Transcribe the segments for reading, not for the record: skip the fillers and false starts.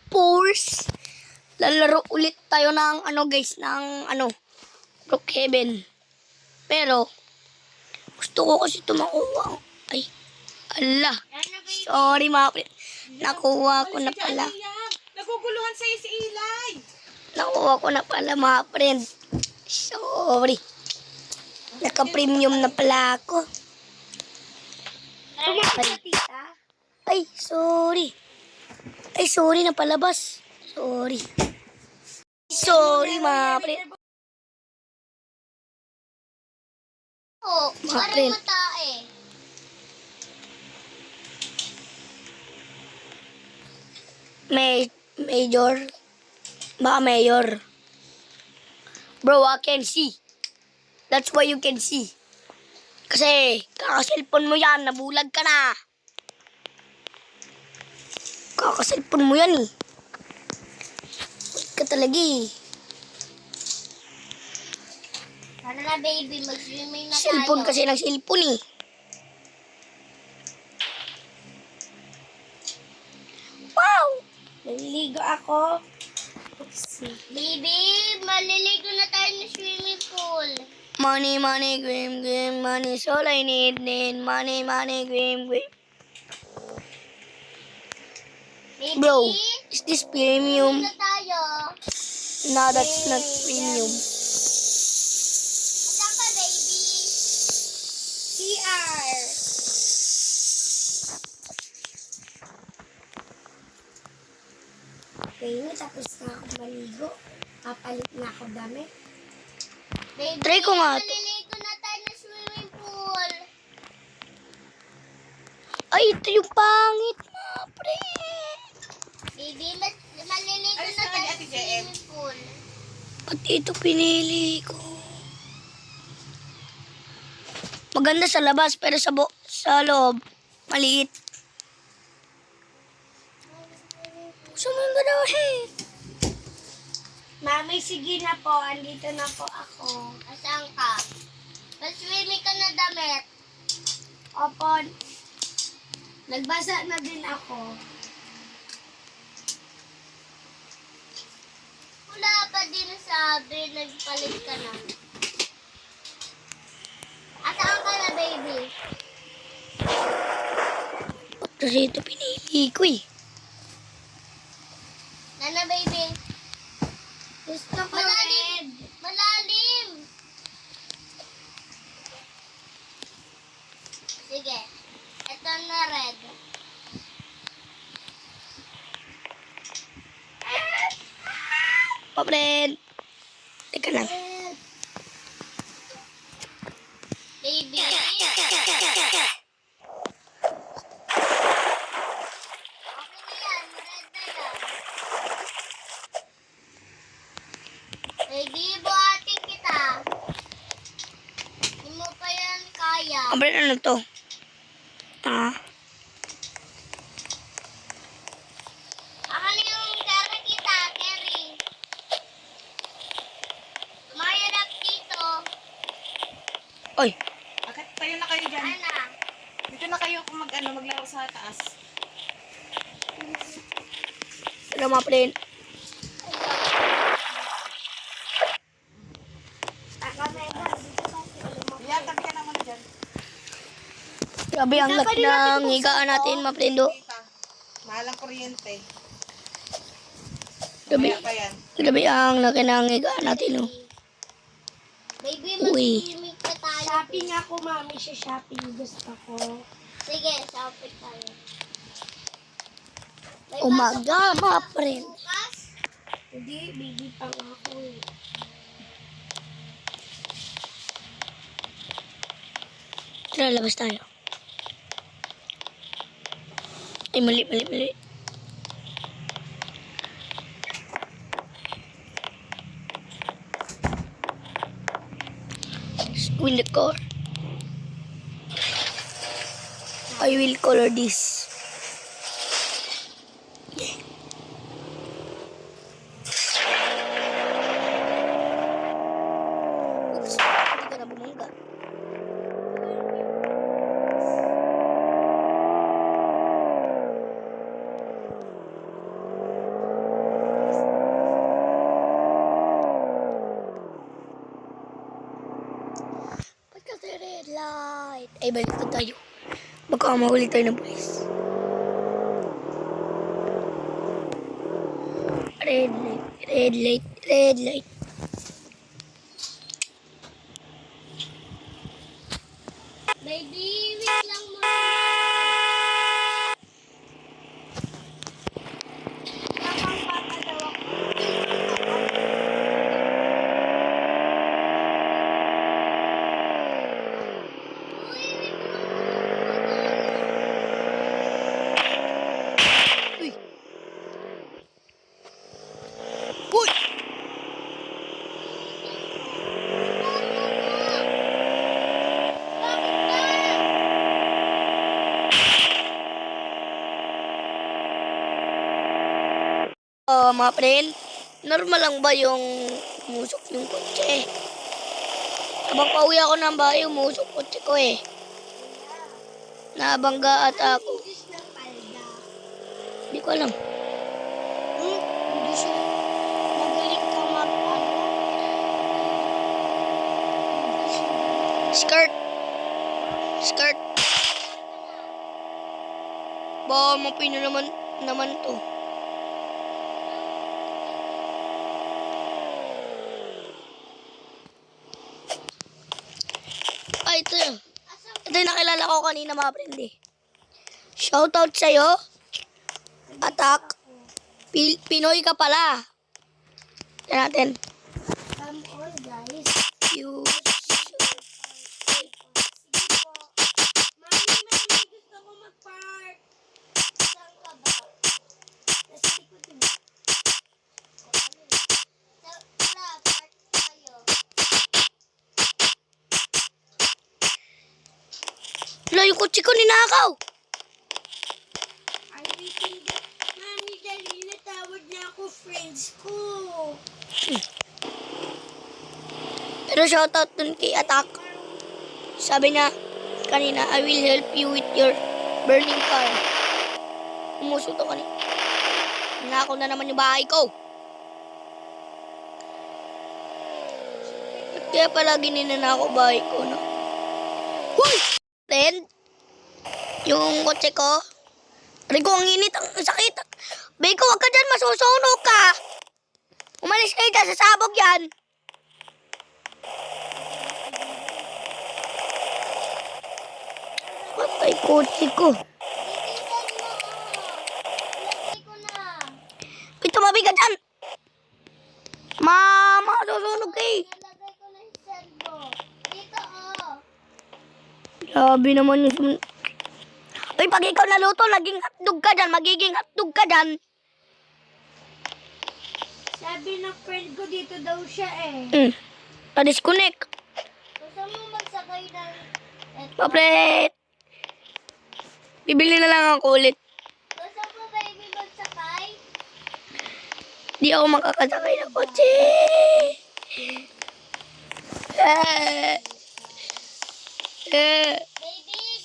Force. Lalaro ulit tayo ng guys, ng Brookhaven. Pero gusto ko kasi makuha. Ay, ala. Sorry mga pre. Nakuha ko na pala. Naguguluhan sa'yo si Eli. Nakuha ko na pala mga friend. Sorry. Naka-premium na pala ako. Ay, sorry. Ay, sorry na palabas. Sorry. Sorry mga friend. Mga friend. Major. Baka mayor. Bro, I can see. That's why you can see. Kasi, kakaselfon mo yan. Nabulag ka na. Kakaselfon mo yan eh. Wait ka talaga eh. Sana na baby, mag-swimming na tayo. Cellphone kasi ng cellphone eh. Wow! Naliligo ako. Baby, maliligo na tayo ng swimming pool. Money, money, green, green, money. All I need, money, money, green, green. Baby, Bro, is this premium? na tayo. No, that's not premium. Saan ka, baby? CR. Okay, tapos na ako maligo. Papalit na ako damit. Baby, Try ko nga to. maliligo na tayo ng swimming pool. Ay, ito yung pangit na, pre. Baby, maliligo Alis na na tayo ni ng Ate JM. swimming pool. Pati ito pinili ko. Maganda sa labas, pero sa loob, maliit. Gusto mo yung ganahin? Mami, sige na po. Andito na po ako. Asan ka? Mag-swimming ka na damit. Opo. Nagbasa na din ako. Wala pa din sabi, nagpalit ka na. Asan ka na, baby? Kasi ito pinili ko eh. Nana, baby? Gusto ko Malalim! Malalim! Sige. Ito na red. Papred. Teka lang. Baby? Okay na yan. Red na yan. Baby, buhatin kita. Hindi mo pa yan kaya. Papred, ano to? Ah. Ako na yung kara kita, Kerry. Tumayarap dito. Oy. Bakit tayo na kayo dyan? Ana. Dito na kayo kung maglaro sa taas. Ano mga friend? Yan, tabi ka naman dyan. Grabe ang laki ng higaan natin, mga friend. Oh. Kita. Mahal ang kuryente. Grabe, Mamaya pa yan. grabe ang laki ng higaan natin. Oh. Baby, Uy. mag-swimming pa tayo. shopping ako, mami. Sa shopping gusto ko. Sige, shopping tayo. May Umaga, pasok mga ka friend. bukas? Hindi, bigi pa nga ako eh. Tara, labas tayo. Ay, mali. Win the car. I will color this. Oops, hindi ka na bumangga. Ay, baliktad tayo. Baka mahuli tayo ng pulis. Red light, red light, red light. Baby, wait lang muna. Kapang bata daw ako. Uy! Uy! Mga friend, normal lang ba yung umusok yung kotse? Habang pauwi ako ng bahay, umusok kotse ko eh. Nabangga at ako. Diyos ng palda. Hindi ko alam. Hindi siya magaling ka Skirt! Skirt! Baka mapino naman to. Ay, ito yun. Ito yung nakilala ko kanina mga friend eh. Shoutout sa'yo. Attack. Pinoy ka pala. Yan natin. Come on, guys. You. Sige po. Mami, gusto ko mag-park. Saan ka ba? Nasa likod mo. Tara, park tayo. Wala yung kotse ko ninakaw. I'm waiting. Mami, dali natawag na ako friends ko. Pero shoutout dun kay Attack. Sabi niya kanina, I will help you with your burning car. Umuso to kanina. Ninakaw na naman yung bahay ko. Ba't kaya palagi ninanakaw bahay ko, no? Huy! Friend, yung kotse ko. Rico, ang init, ang sakit. Beko, wag ka dyan, masusunog ka. Umalis kayo dyan, sasabog yan. Patay kotse ko. Titisan mo. Lagay ko na. Uy, tumabi ka dyan. Masusunog kayo. Nalagay ko na yung servo. Dito, oh. Grabe naman yung... Uy, pag ikaw naluto, naging hotdog ka dyan. Magiging hotdog ka dyan. Sabi ng friend ko dito daw siya eh. Na-disconnect. Gusto mo magsakay ng... Eto. Papret. Bibili na lang ako ulit. Gusto mo, baby, magsakay? Di ako makakasakay ng kotse. Baby,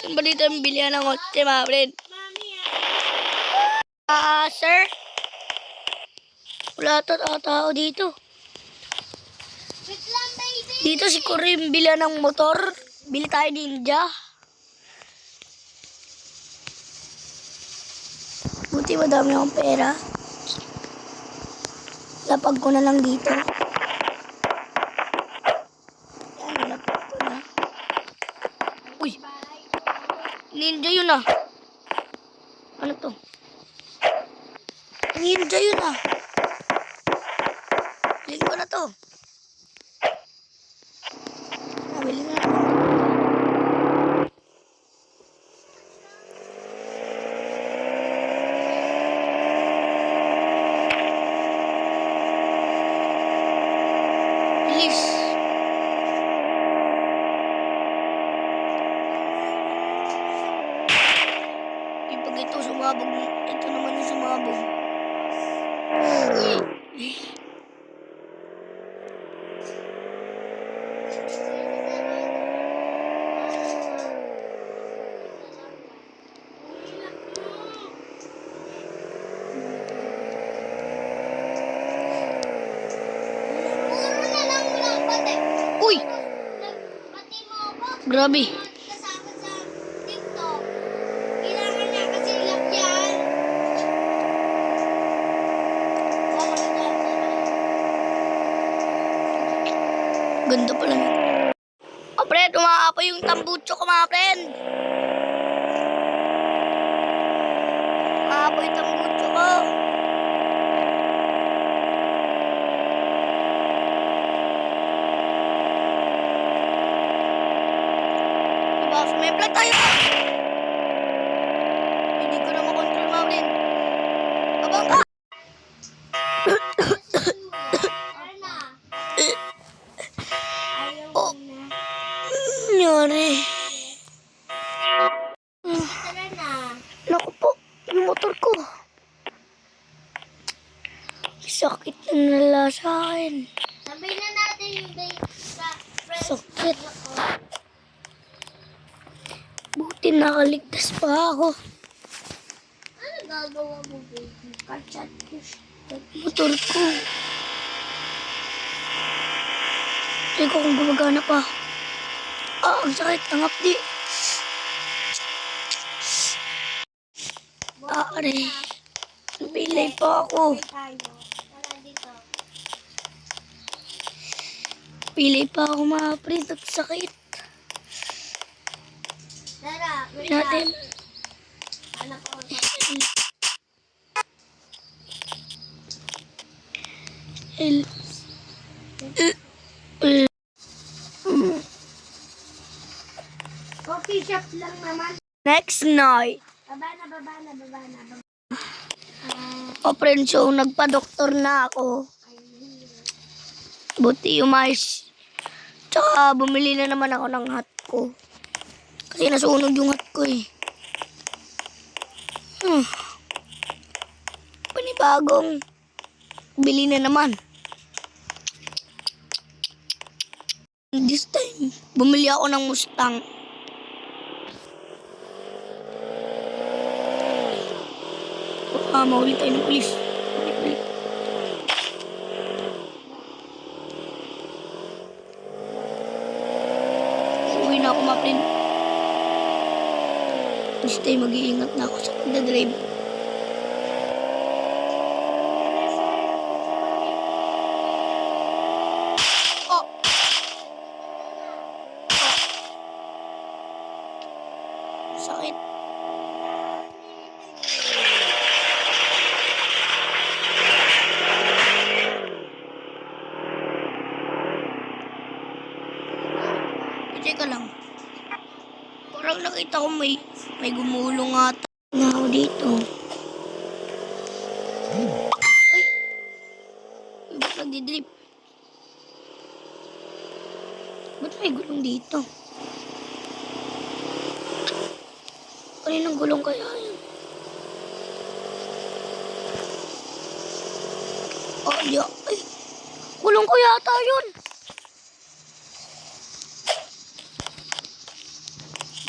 Saan ba dito yung bilihan ng kotse, mga friend? Mami, Sir? Wala tao dito. wait lang, baby. Dito si Kurim bilihan ng motor. Bili tayo ninja. Buti madami akong pera. Lapag ko na lang dito. Yan, lapag ko na. Uy! Ninja yun ah. Ano to? Ninja yun ah. Bilhin ko na to. Nabili na natin. Bilis. Pag ito sumabog, ito naman yung sumabog. Uy! Puro na lang pati. Uy! Pati mo ako. Grabe. Kasama sa Ganda pala. Oh, friend, umaapoy yung tambucho ko, mga friend. Umaapoy yung tambucho ko. Diba, sumempla tayo. Hindi ko na makontrol, mga friend. Abang ka. Tara na. Oh. Nangyari. Tara na. Naku po, yung motor ko. Sakit na nala sa akin. Sabay na natin yung day sa friends. Sakit. Buti nakaligtas pa ako. Ano gagawa mo, baby? Kachat ko siya. Motor ko. Tingnan ko kung gumagana pa. Ah, ang sakit. Ang hapdi. Ah, aray. Pilay pa ako. Tayo. Tara dito. Pilay pa ako, mga friend. Ang sakit. Tara, wait Natin. lang. Anak ko. El. Coffee shop lang naman. Next night. Baba na. O friend, so nagpa-doktor na ako. Buti umayos. Tsaka bumili na naman ako ng hat ko. Kasi nasunog yung hat ko eh. Panibagong bili na naman. This time, bumili ako ng Mustang. Mahuli tayo ng pulis. Balik. Uwi na ako, mga friend. This time, mag-iingat na ako sa pagdadrive. Oh! Sakit. Teka lang. Parang nakita ko may gumulong ata na ako dito. Ay! Ba't nagdidrip? Ba't may gulong dito? Kaninang gulong kaya yun? Oh, di ay! Gulong ko yata yun!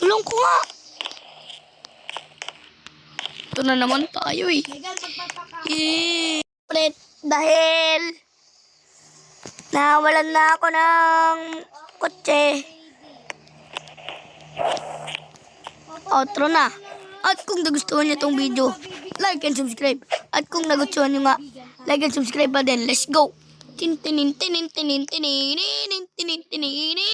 Gulong ko nga! Ito na naman tayo eh. Megan, magpapaka. Ulit, dahil nawalan na ako ng kotse. Outro na. At kung nagustuhan niyo tong video, like and subscribe. At kung nagustuhan niyo nga, like and subscribe pa din. Let's go! Tin tin tin tin tin tin tin tin tin tin tin tin.